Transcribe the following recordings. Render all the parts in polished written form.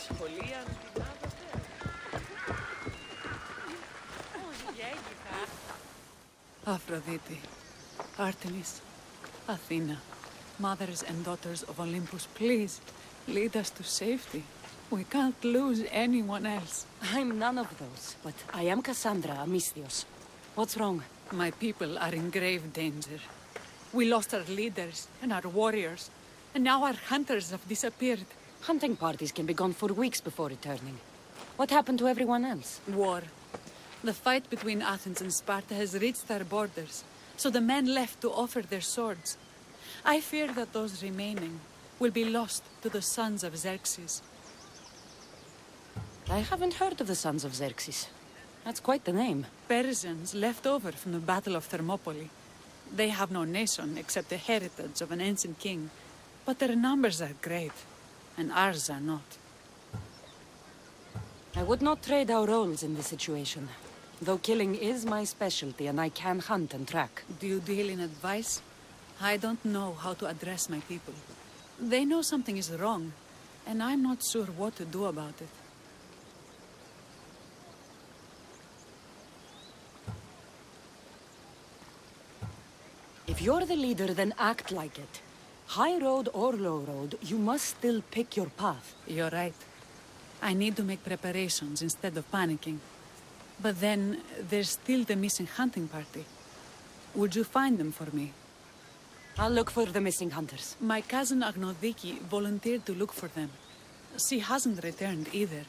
σχολεία την άδοτε. Aphrodite, Artemis, Athena, mothers and daughters of Olympus, please, lead us to safety. We can't lose anyone else. I'm none of those, but I am Cassandra Amistios. What's wrong? My people are in grave danger. We lost our leaders and our warriors, and now our hunters have disappeared. Hunting parties can be gone for weeks before returning. What happened to everyone else? War. The fight between Athens and Sparta has reached our borders, so the men left to offer their swords. I fear that those remaining will be lost to the sons of Xerxes. I haven't heard of the sons of Xerxes. That's quite the name. Persians left over from the Battle of Thermopylae. They have no nation except the heritage of an ancient king, but their numbers are great, and ours are not. I would not trade our roles in this situation, though killing is my specialty and I can hunt and track. Do you deal in advice? I don't know how to address my people. They know something is wrong, and I'm not sure what to do about it. If you're the leader, then act like it. High road or low road, you must still pick your path. You're right. I need to make preparations instead of panicking. But then, there's still the missing hunting party. Would you find them for me? I'll look for the missing hunters. My cousin Agnodiki volunteered to look for them. She hasn't returned either.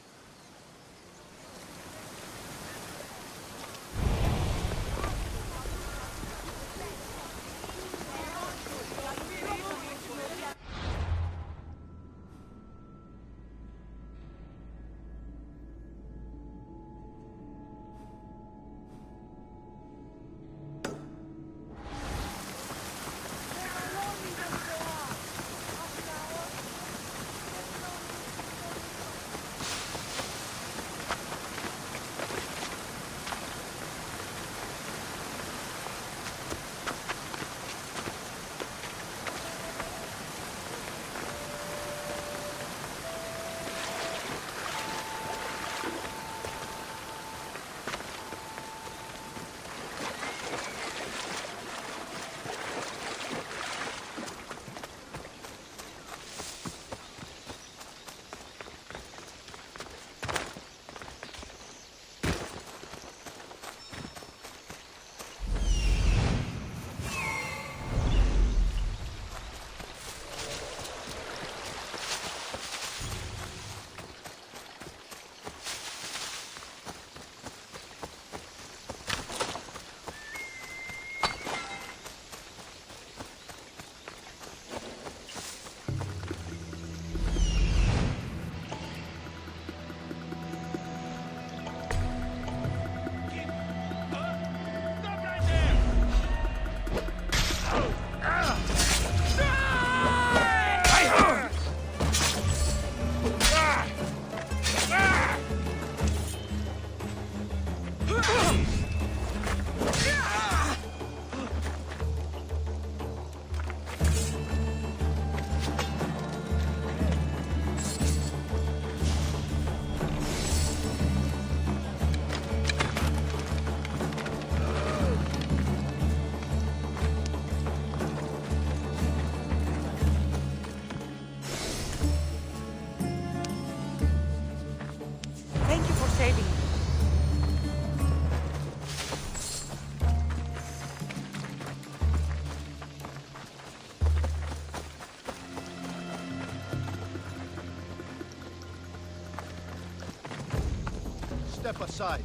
Step aside.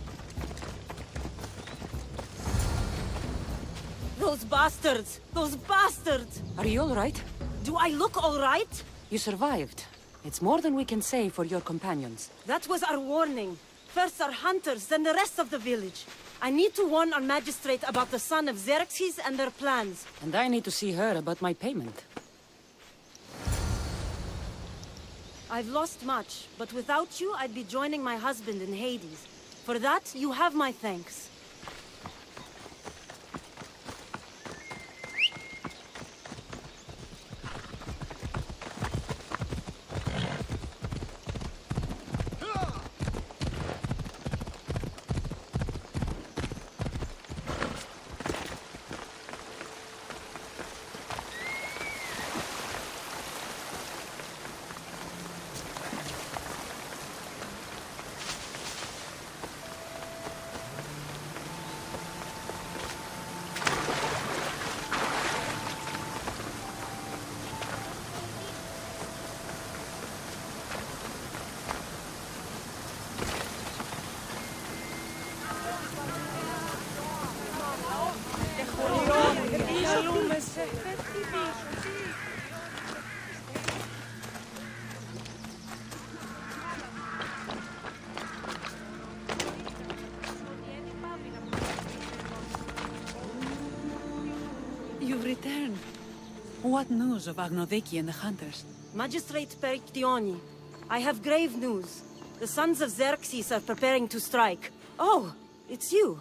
Those bastards! Those bastards! Are you all right? Do I look all right? You survived. It's more than we can say for your companions. That was our warning. First our hunters, then the rest of the village. I need to warn our magistrate about the son of Xerxes and their plans. And I need to see her about my payment. I've lost much, but without you, I'd be joining my husband in Hades. For that, you have my thanks. What news of Agnodeki and the hunters? Magistrate Perictioni, I have grave news. The sons of Xerxes are preparing to strike. Oh, it's you.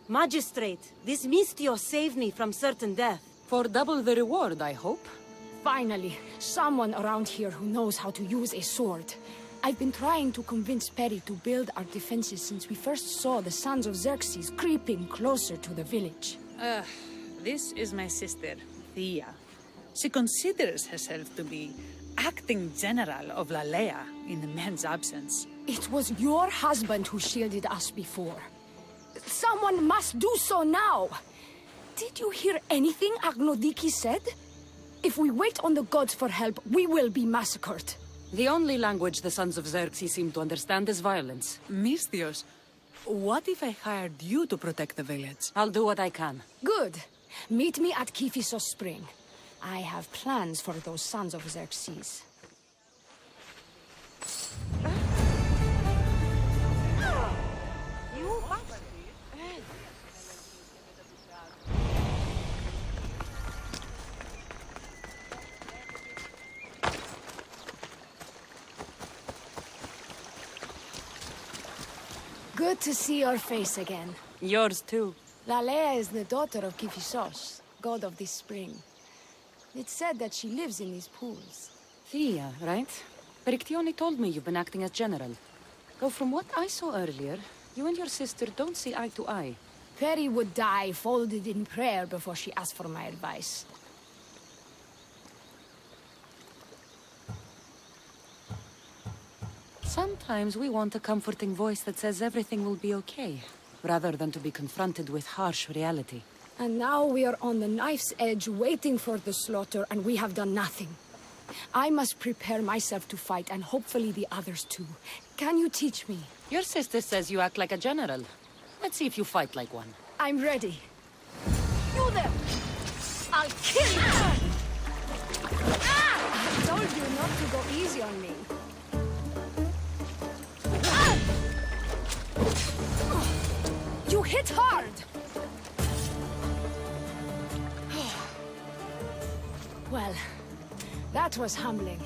Magistrate, this Mistio saved me from certain death. For double the reward, I hope. Finally, someone around here who knows how to use a sword. I've been trying to convince Peri to build our defenses since we first saw the sons of Xerxes creeping closer to the village. This is my sister, Thea. She considers herself to be acting general of Lalea in the men's absence. It was your husband who shielded us before. Someone must do so now! Did you hear anything Agnodiki said? If we wait on the gods for help, we will be massacred. The only language the sons of Xerxes seem to understand is violence. Mistios, what if I hired you to protect the village? I'll do what I can. Good. Meet me at Kiphisos Spring. I have plans for those sons of Xerxes. Good to see your face again. Yours too. Lalea is the daughter of Kiphisos, god of this spring. It's said that she lives in these pools. Thea, right? Perictioni told me you've been acting as general. Though from what I saw earlier, you and your sister don't see eye to eye. Peri would die folded in prayer before she asked for my advice. Sometimes we want a comforting voice that says everything will be okay, rather than to be confronted with harsh reality. And now we are on the knife's edge waiting for the slaughter, and we have done nothing. I must prepare myself to fight, and hopefully the others too. Can you teach me? Your sister says you act like a general. Let's see if you fight like one. I'm ready. You there! I'll kill you! I told you not to go easy on me. You hit hard! Well, that was humbling.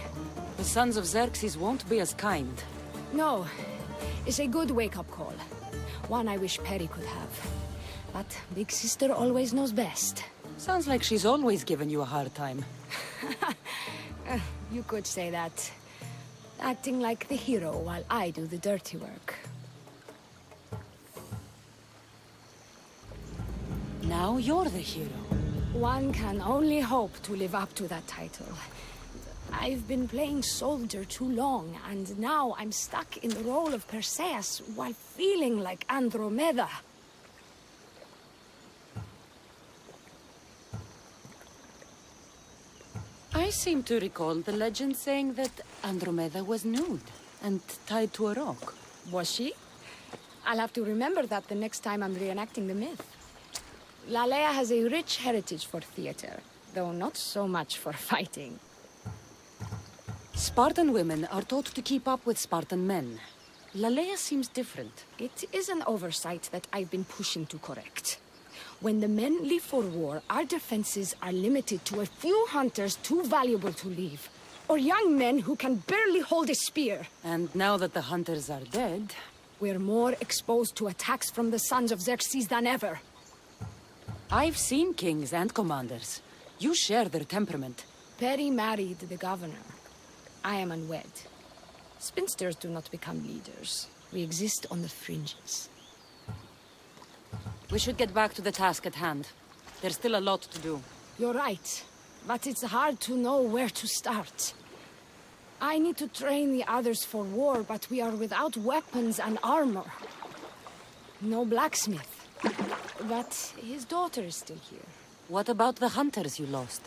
The sons of Xerxes won't be as kind. No, it's a good wake-up call. One I wish Peri could have. But Big Sister always knows best. Sounds like she's always given you a hard time. You could say that. Acting like the hero while I do the dirty work. Now you're the hero. One can only hope to live up to that title. I've been playing soldier too long, and now I'm stuck in the role of Perseus while feeling like Andromeda. I seem to recall the legend saying that Andromeda was nude and tied to a rock. Was she? I'll have to remember that the next time I'm reenacting the myth. Lalea has a rich heritage for theater, though not so much for fighting. Spartan women are taught to keep up with Spartan men. Lalea seems different. It is an oversight that I've been pushing to correct. When the men leave for war, our defenses are limited to a few hunters too valuable to leave, or young men who can barely hold a spear. And now that the hunters are dead... We're more exposed to attacks from the sons of Xerxes than ever. I've seen kings and commanders. You share their temperament. Peri married the governor. I am unwed. Spinsters do not become leaders. We exist on the fringes. We should get back to the task at hand. There's still a lot to do. You're right, but it's hard to know where to start. I need to train the others for war, but we are without weapons and armor. No blacksmith. But his daughter is still here. What about the hunters you lost?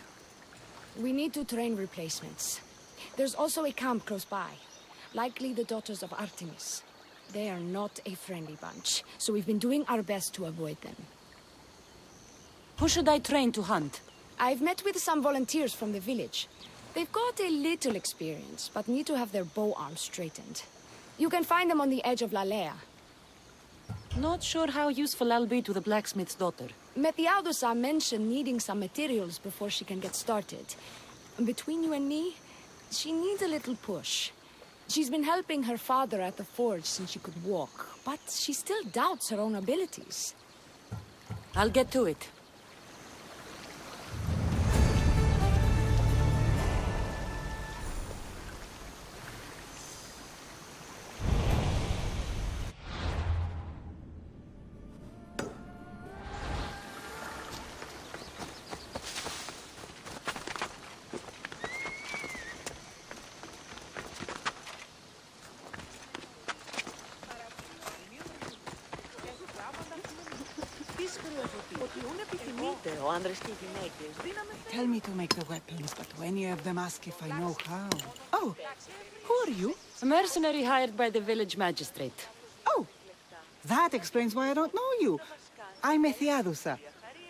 We need to train replacements. There's also a camp close by. Likely the daughters of Artemis. They are not a friendly bunch, so we've been doing our best to avoid them. Who should I train to hunt? I've met with some volunteers from the village. They've got a little experience, but need to have their bow arms straightened. You can find them on the edge of Lalea. Not sure how useful I'll be to the blacksmith's daughter. Methiaudusa mentioned needing some materials before she can get started. Between you and me, she needs a little push. She's been helping her father at the forge since she could walk, but she still doubts her own abilities. I'll get to it. Tell me to make the weapons, but any of them ask if I know how. Oh, who are you? A mercenary hired by the village magistrate. Oh, that explains why I don't know you. I'm Ethiadusa.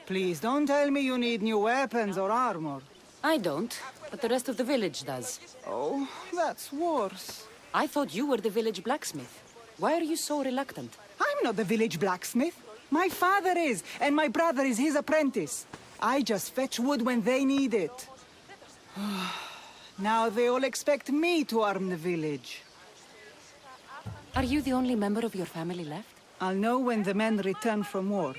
Please don't tell me you need new weapons or armor. I don't, but the rest of the village does. Oh, that's worse. I thought you were the village blacksmith. Why are you so reluctant? I'm not the village blacksmith. My father is, and my brother is his apprentice. I just fetch wood when they need it. Now they all expect me to arm the village. Are you the only member of your family left? I'll know when the men return from war.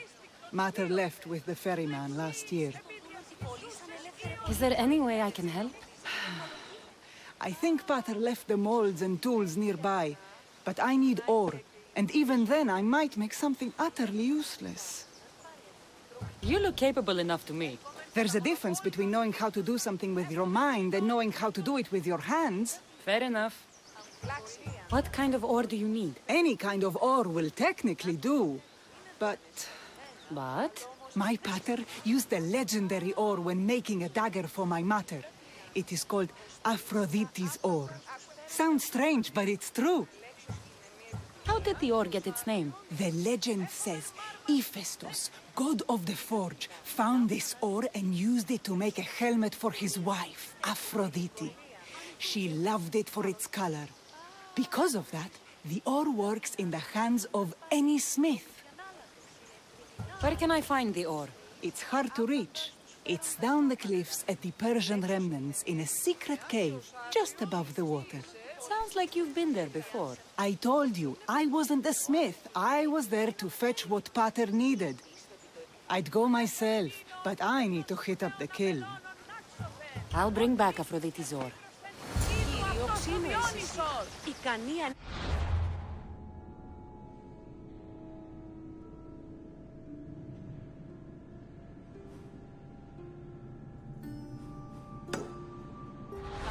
Mater left with the ferryman last year. Is there any way I can help? I think Pater left the molds and tools nearby, but I need ore, and even then I might make something utterly useless. You look capable enough to me. There's a difference between knowing how to do something with your mind and knowing how to do it with your hands. Fair enough. What kind of ore do you need? Any kind of ore will technically do, but... But? My pater used the legendary ore when making a dagger for my mater. It is called Aphrodite's ore. Sounds strange, but it's true. How did the ore get its name? The legend says Hephaestus, god of the forge, found this ore and used it to make a helmet for his wife, Aphrodite. She loved it for its color. Because of that, the ore works in the hands of any smith. Where can I find the ore? It's hard to reach. It's down the cliffs at the Persian remnants in a secret cave, just above the water. Sounds like you've been there before. I told you, I wasn't the smith. I was there to fetch what Pater needed. I'd go myself, but I need to hit up the kiln. I'll bring back Aphrodite's ore.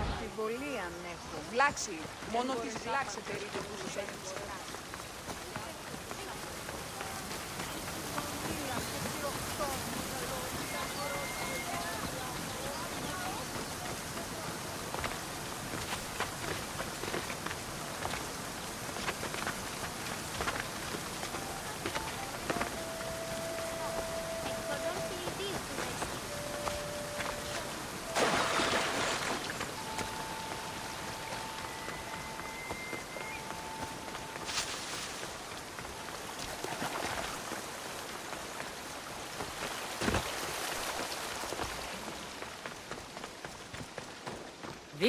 Αμφιβολία αν έχω. Βλάξη. Μόνο της βλάξη εταιρείται που τους έχεις.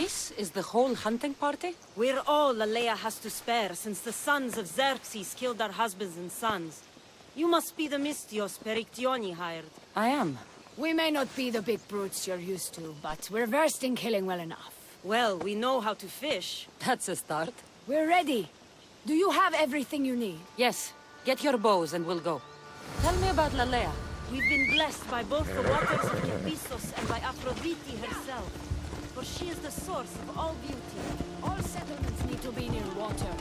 This is the whole hunting party? We're all Lalea has to spare, since the sons of Xerxes killed our husbands and sons. You must be the Mystios Perictioni hired. I am. We may not be the big brutes you're used to, but we're versed in killing well enough. Well, we know how to fish. That's a start. We're ready. Do you have everything you need? Yes. Get your bows and we'll go. Tell me about Lalea. We've been blessed by both the waters of Hephaestus and by Aphrodite herself. For she is the source of all beauty. All settlements need to be near water.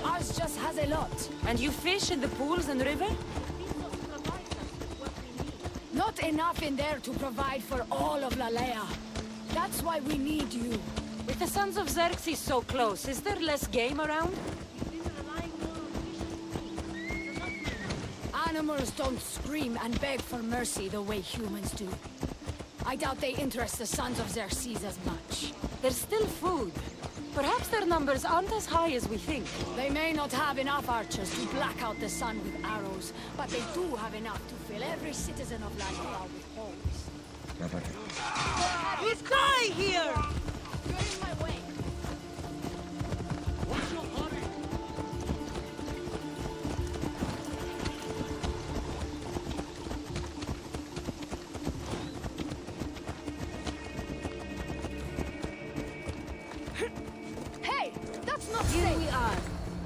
Ours just has a lot. And you fish in the pools and river? Hephaestus provides us with what we need. Not enough in there to provide for all of Lalea. That's why we need you. With the sons of Xerxes so close, is there less game around? We've been relying more on fish and meat. Animals don't scream and beg for mercy the way humans do. I doubt they interest the sons of Xerxes as much. There's still food. Perhaps their numbers aren't as high as we think. They may not have enough archers to black out the sun with arrows, but they do have enough to fill every citizen of Lalea with holes. He's dying here! You're in my way. Hey, that's not Here safe. we are.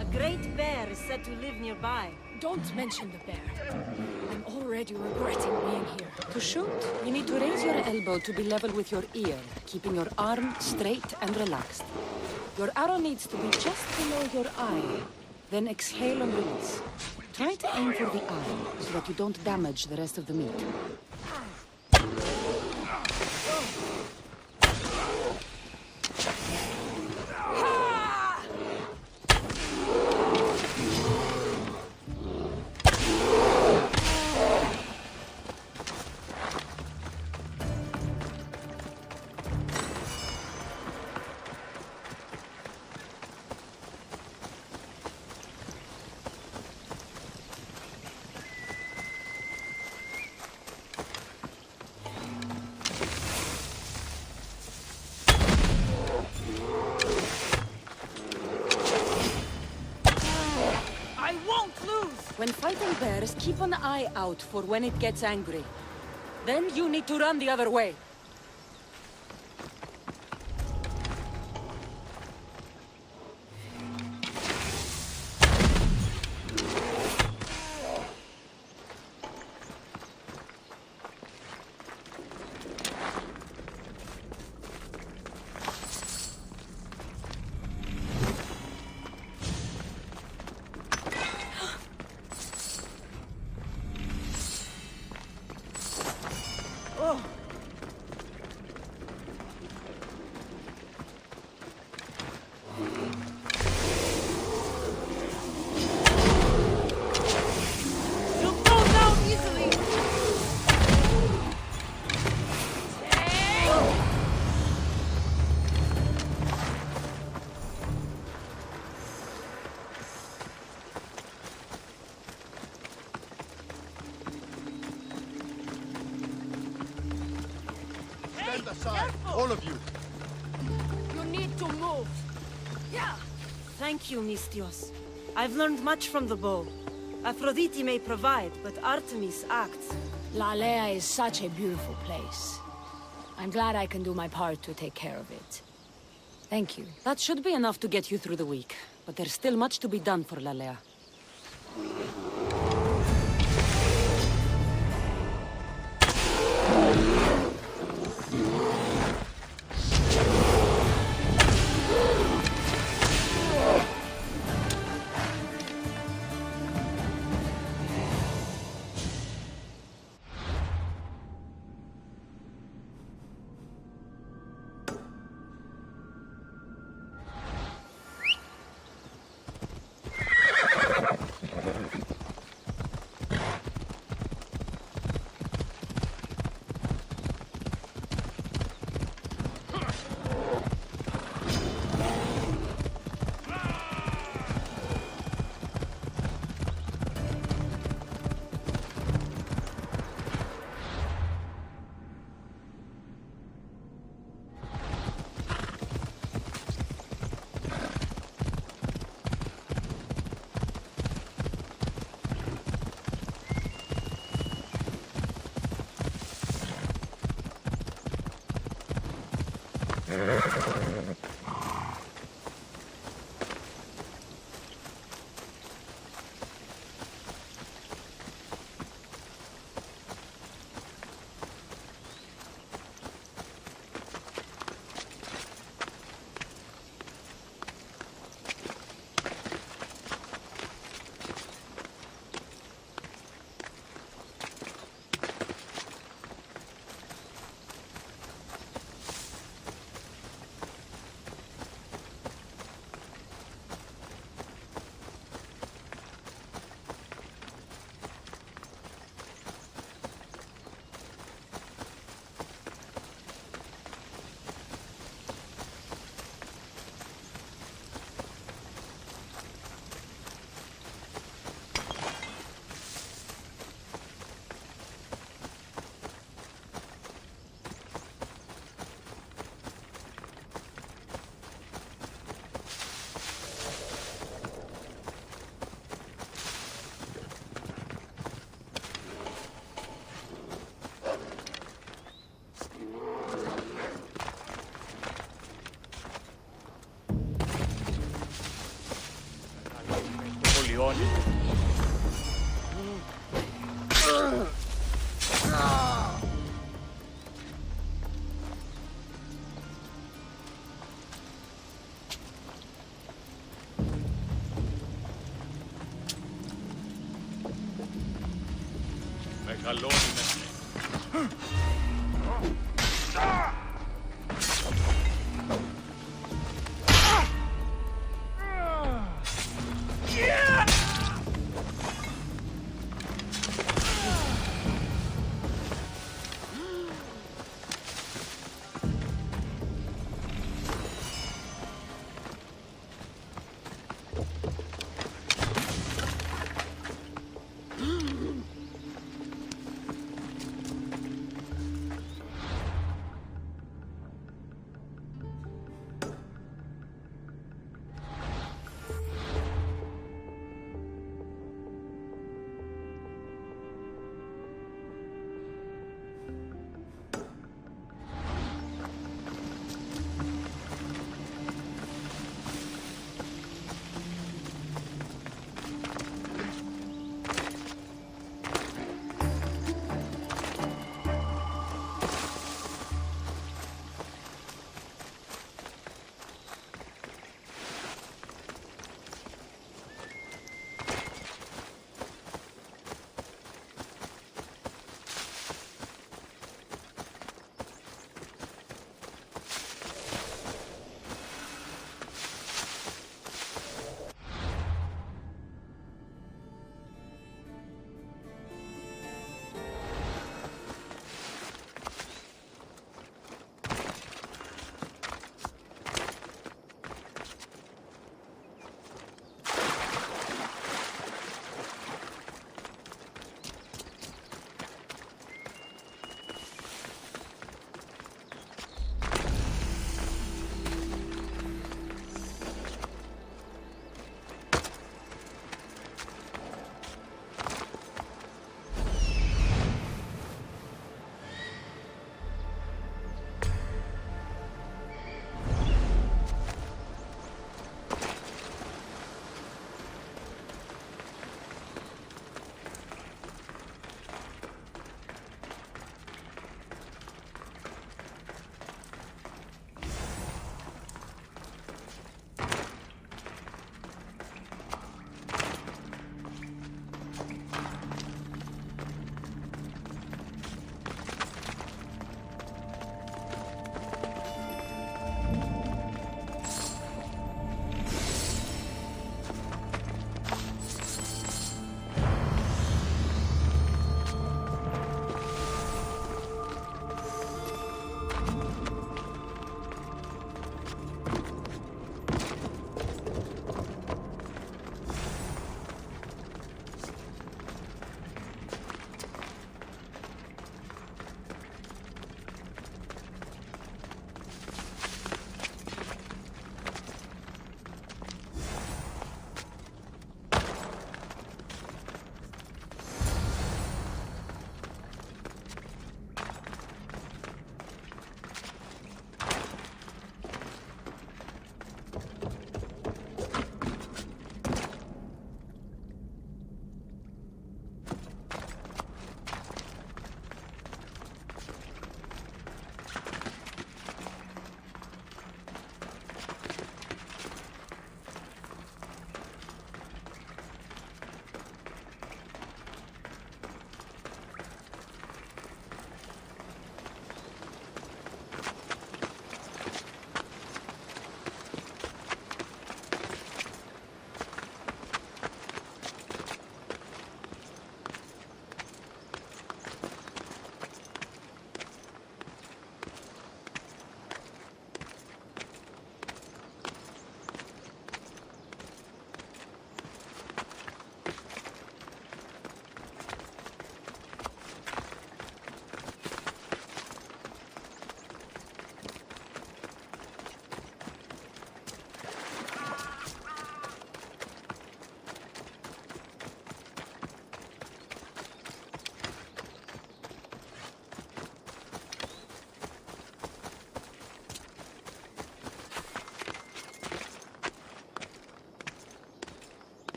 A great bear is said to live nearby. Don't mention the bear. I'm already regretting being here. To shoot, you need to raise your elbow to be level with your ear, keeping your arm straight and relaxed. Your arrow needs to be just below your eye. Then exhale and release. Try to aim for the eye, so that you don't damage the rest of the meat. I won't lose! When fighting bears, keep an eye out for when it gets angry. Then you need to run the other way. You'll go down easily! Stand aside, all of you. You need to move. Yeah. Thank you, Mistios. I've learned much from the bow. Aphrodite may provide, but Artemis acts. Lalea is such a beautiful place. I'm glad I can do my part to take care of it. Thank you. That should be enough to get you through the week. But there's still much to be done for Lalea. Leone. Μεγαλώνει μέσα.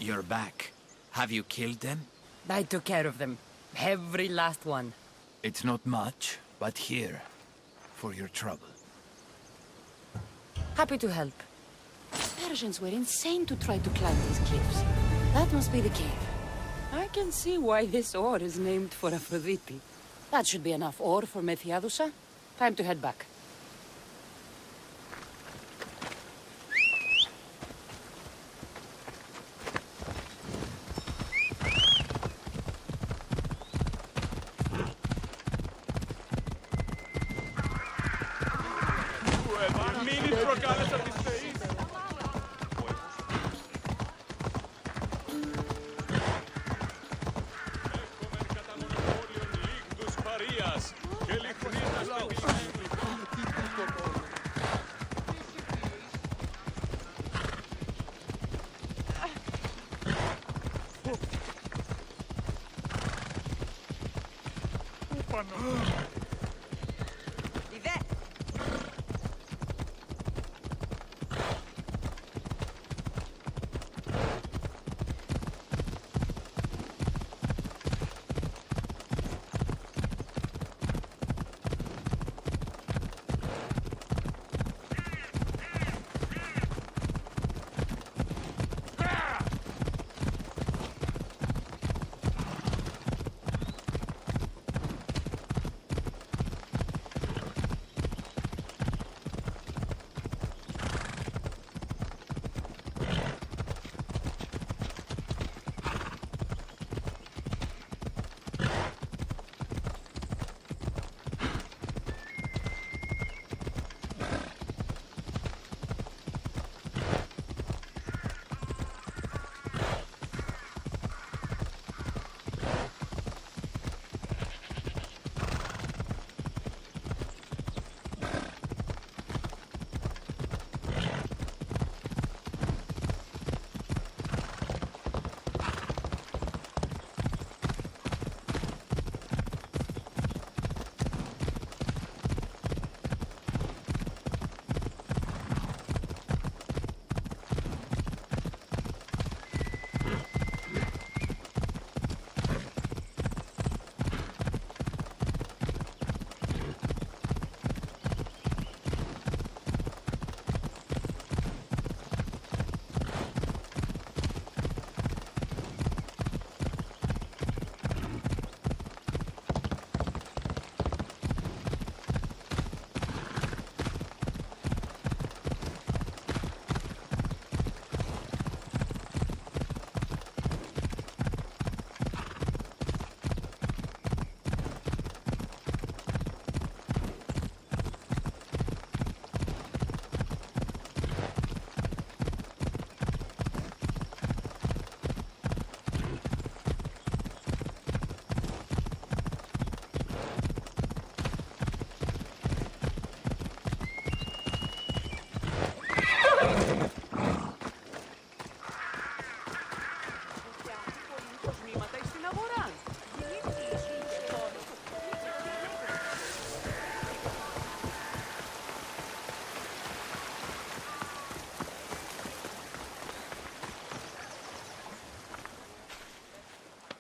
You're back. Have you killed them? I took care of them. Every last one. It's not much, but here, for your trouble. Happy to help. Persians were insane to try to climb these cliffs. That must be the cave. I can see why this ore is named for Aphrodite. That should be enough ore for Methiadusa. Time to head back.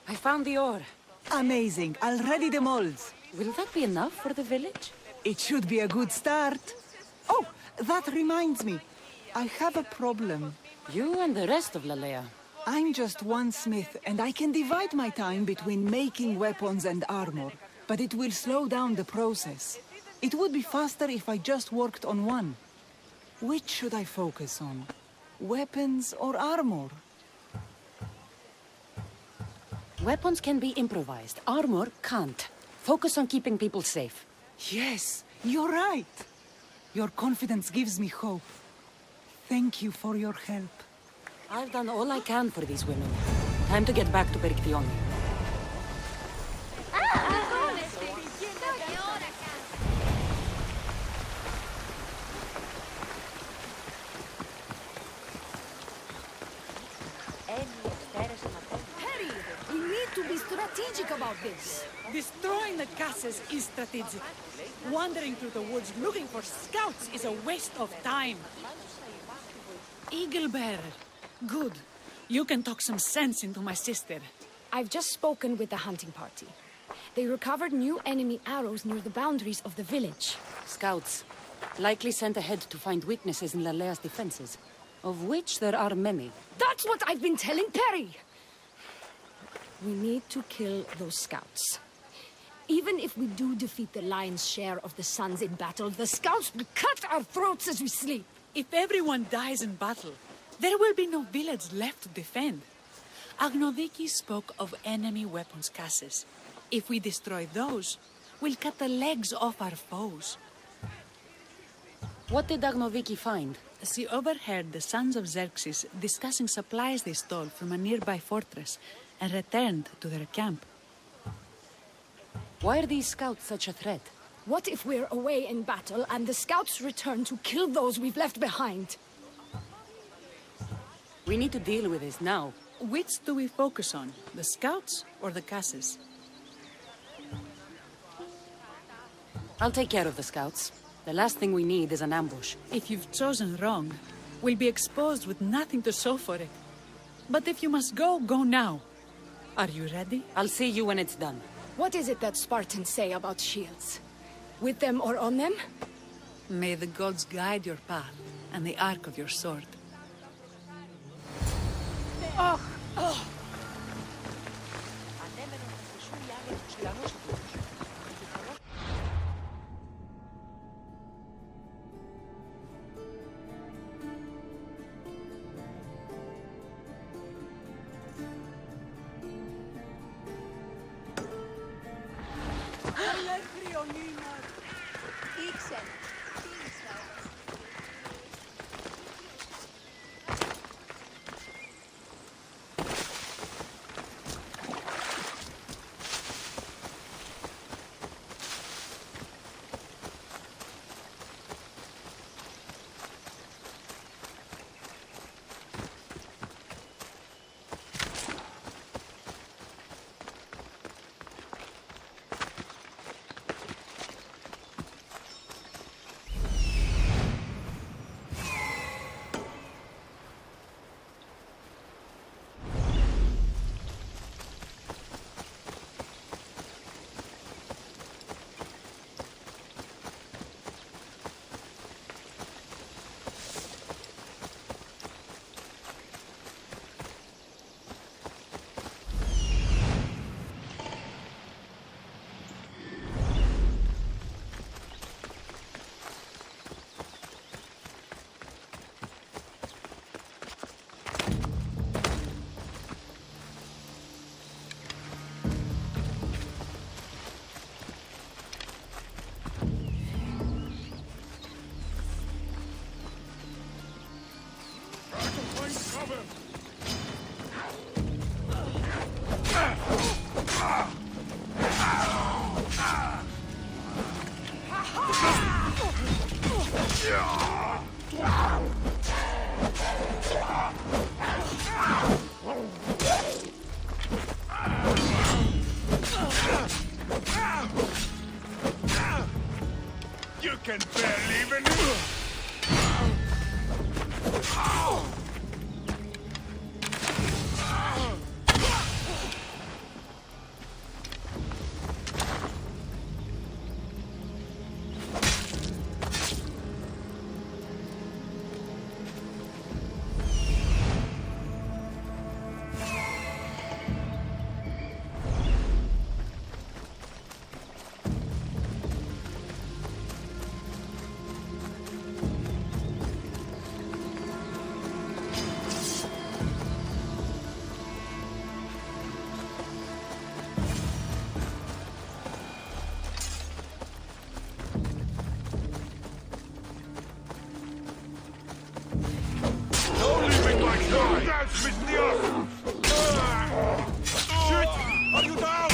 I found the ore. Amazing. I'll ready the molds. Will that be enough for the village? It should be a good start. Oh, that reminds me. I have a problem. You and the rest of Lalea. I'm just one smith, and I can divide my time between making weapons and armor, but it will slow down the process. It would be faster if I just worked on one. Which should I focus on? Weapons or armor? Weapons can be improvised. Armor can't. Focus on keeping people safe. Yes, you're right. Your confidence gives me hope. Thank you for your help. I've done all I can for these women. Time to get back to Perictione. Harry, we need to be strategic about this. Destroying the castles is strategic. Wandering through the woods looking for scouts is a waste of time. Eagle Bearer. Good. You can talk some sense into my sister. I've just spoken with the hunting party. They recovered new enemy arrows near the boundaries of the village. Scouts, likely sent ahead to find weaknesses in Lalea's defenses, of which there are many. That's what I've been telling Perry! We need to kill those scouts. Even if we do defeat the lion's share of the Suns in battle, the scouts will cut our throats as we sleep. If everyone dies in battle, there will be no village left to defend. Agnodiki spoke of enemy weapons caches. If we destroy those, we'll cut the legs off our foes. What did Agnoviki find? She overheard the sons of Xerxes discussing supplies they stole from a nearby fortress and returned to their camp. Why are these scouts such a threat? What if we're away in battle and the scouts return to kill those we've left behind? We need to deal with this now. Which do we focus on, the scouts or the caches? I'll take care of the scouts. The last thing we need is an ambush. If you've chosen wrong, we'll be exposed with nothing to show for it. But if you must go, go now. Are you ready? I'll see you when it's done. What is it that Spartans say about shields? With them or on them? May the gods guide your path and the arc of your sword. You can barely even... Shit! Are you down?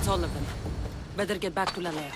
That's all of them. Better get back to La Lair.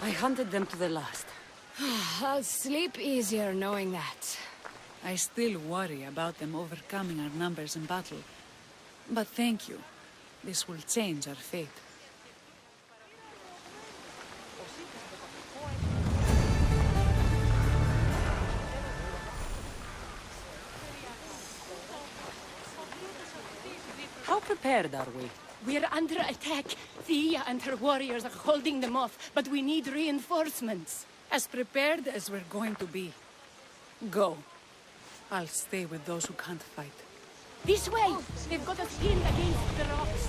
I hunted them to the last. I'll sleep easier knowing that. I still worry about them overcoming our numbers in battle. But thank you. This will change our fate. How prepared are we? We're under attack. Thea and her warriors are holding them off, but we need reinforcements. As prepared as we're going to be. Go. I'll stay with those who can't fight. This way! They've got us pinned against the rocks.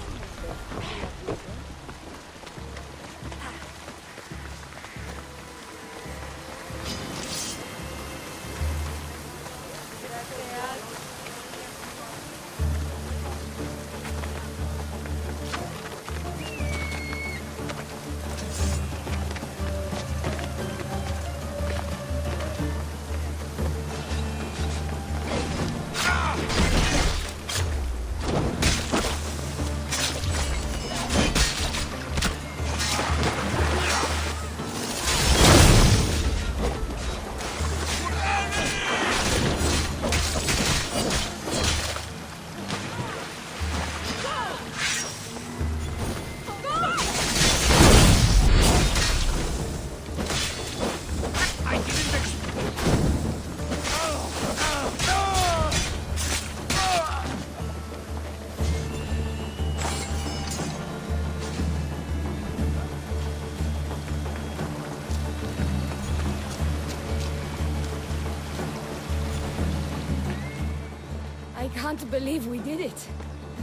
I can't believe we did it.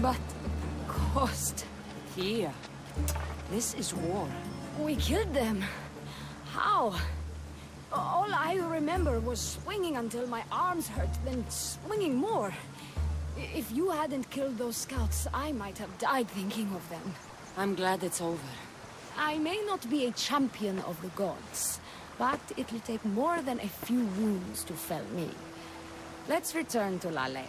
But... cost. Here. This is war. We killed them. How? All I remember was swinging until my arms hurt, then swinging more. If you hadn't killed those scouts, I might have died thinking of them. I'm glad it's over. I may not be a champion of the gods, but it'll take more than a few wounds to fell me. Let's return to Lalea.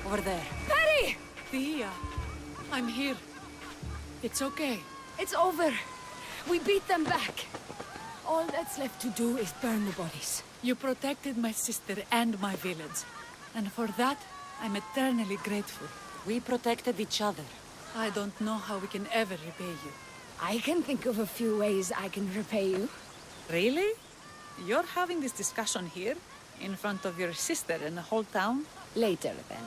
Over there. Perry! Thea, I'm here. It's okay. It's over. We beat them back. All that's left to do is burn the bodies. You protected my sister and my village. And for that, I'm eternally grateful. We protected each other. I don't know how we can ever repay you. I can think of a few ways I can repay you. Really? You're having this discussion here? In front of your sister and the whole town? Later, then.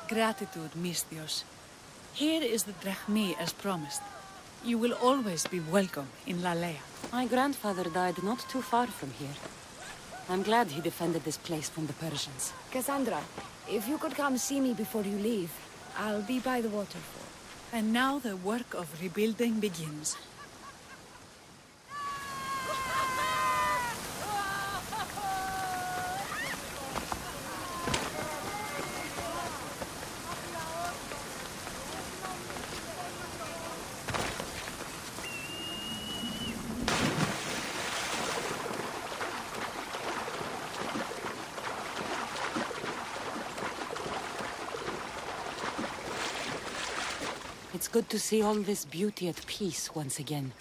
Gratitude, Misthios. Here is the drachmi as promised. You will always be welcome in Lalea. My grandfather died not too far from here. I'm glad he defended this place from the Persians. Cassandra, if you could come see me before you leave, I'll be by the waterfall. And now the work of rebuilding begins. It's good to see all this beauty at peace once again.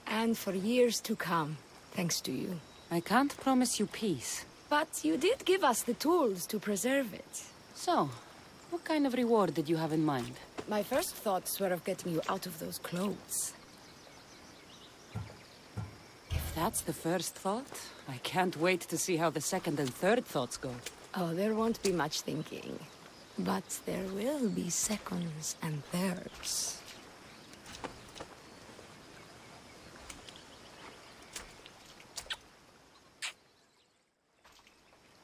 And for years to come, thanks to you. I can't promise you peace. But you did give us the tools to preserve it. So, what kind of reward did you have in mind? My first thoughts were of getting you out of those clothes. If that's the first thought, I can't wait to see how the second and third thoughts go. Oh, there won't be much thinking. But there will be seconds and thirds.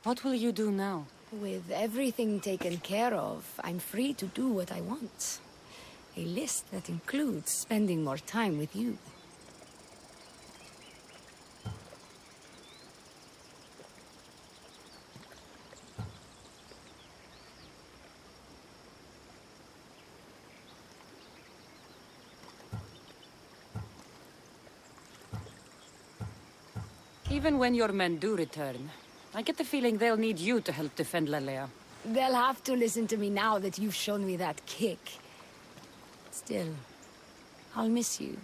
What will you do now? With everything taken care of, I'm free to do what I want. A list that includes spending more time with you. Even when your men do return, I get the feeling they'll need you to help defend Lalea. They'll have to listen to me now that you've shown me that kick. Still, I'll miss you.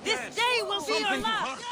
This day will be your last!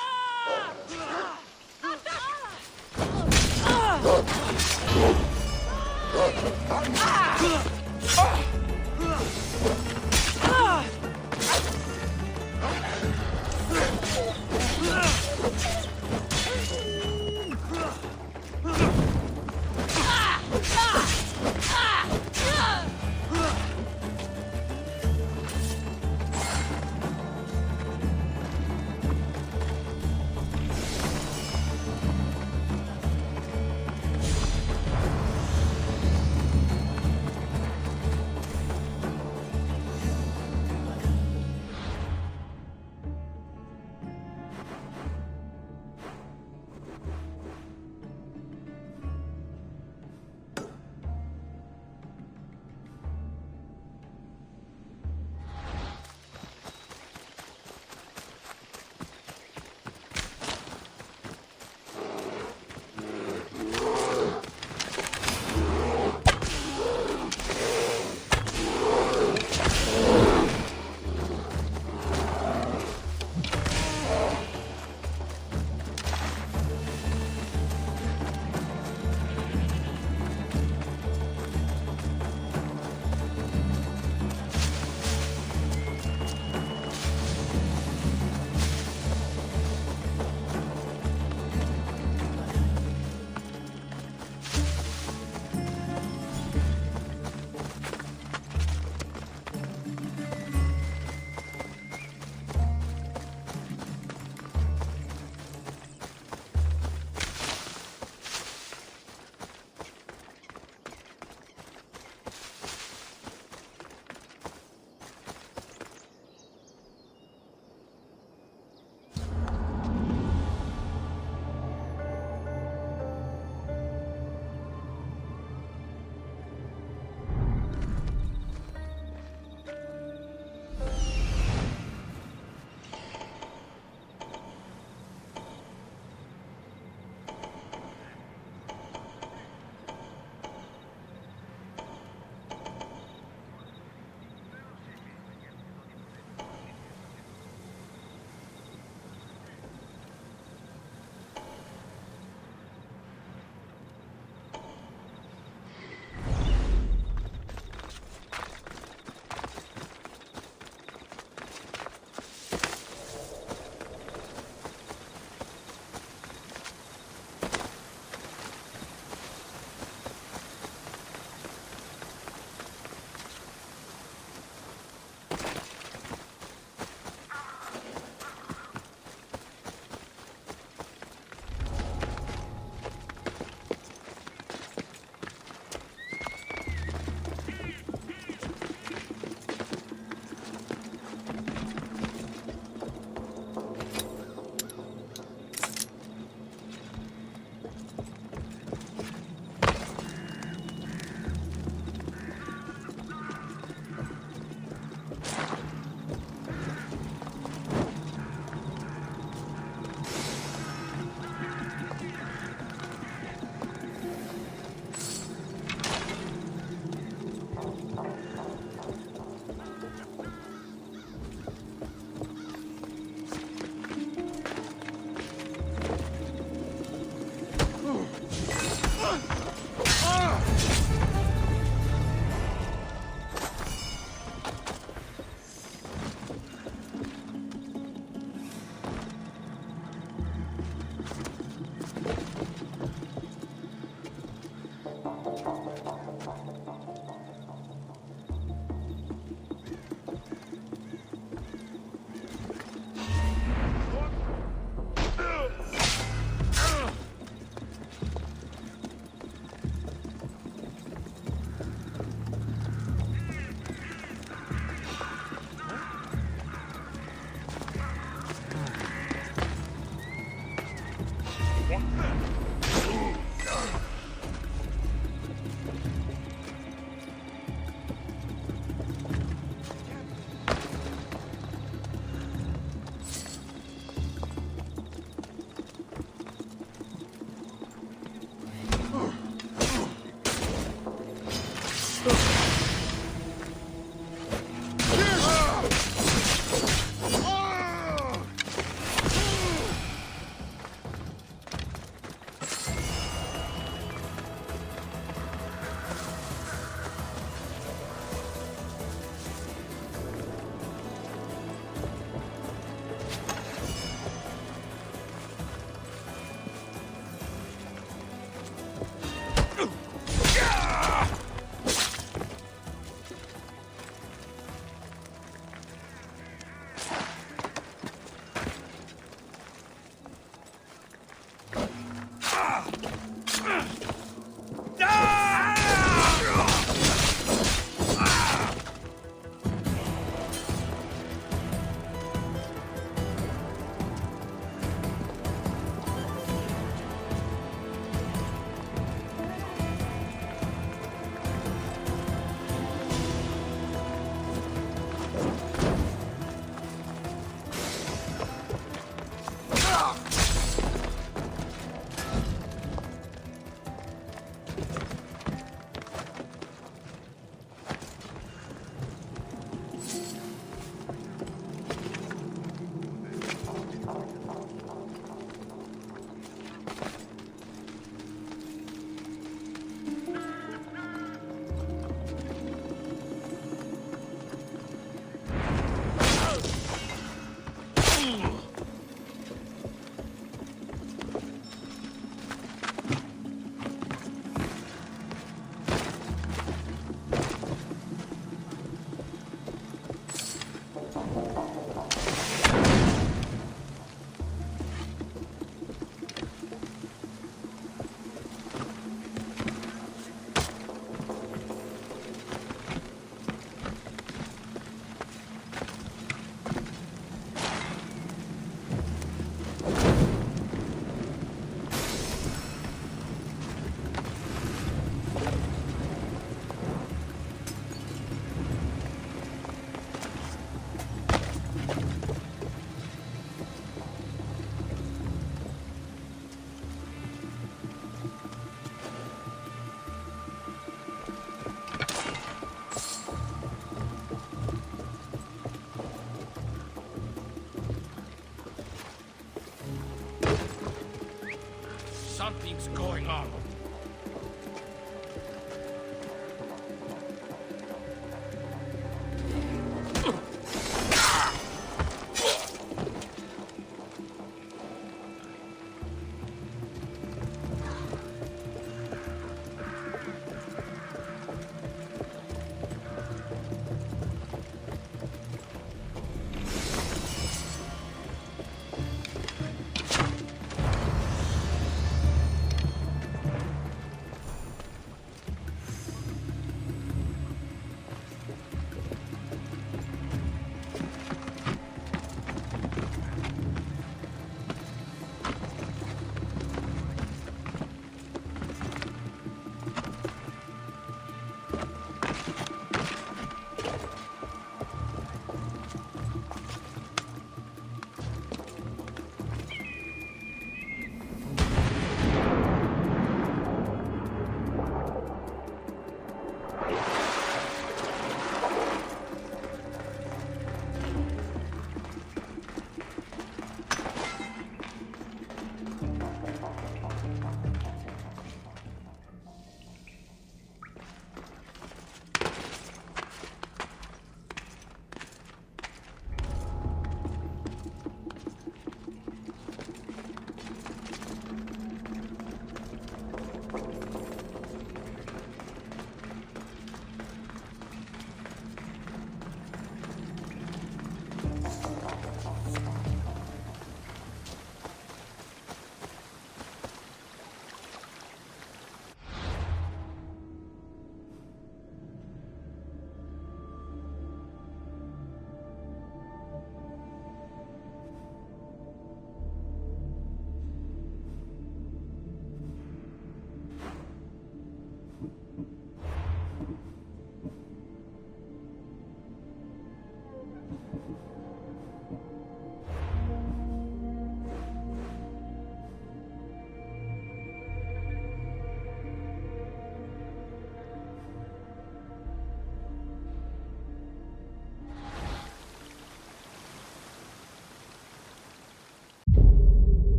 What's going on?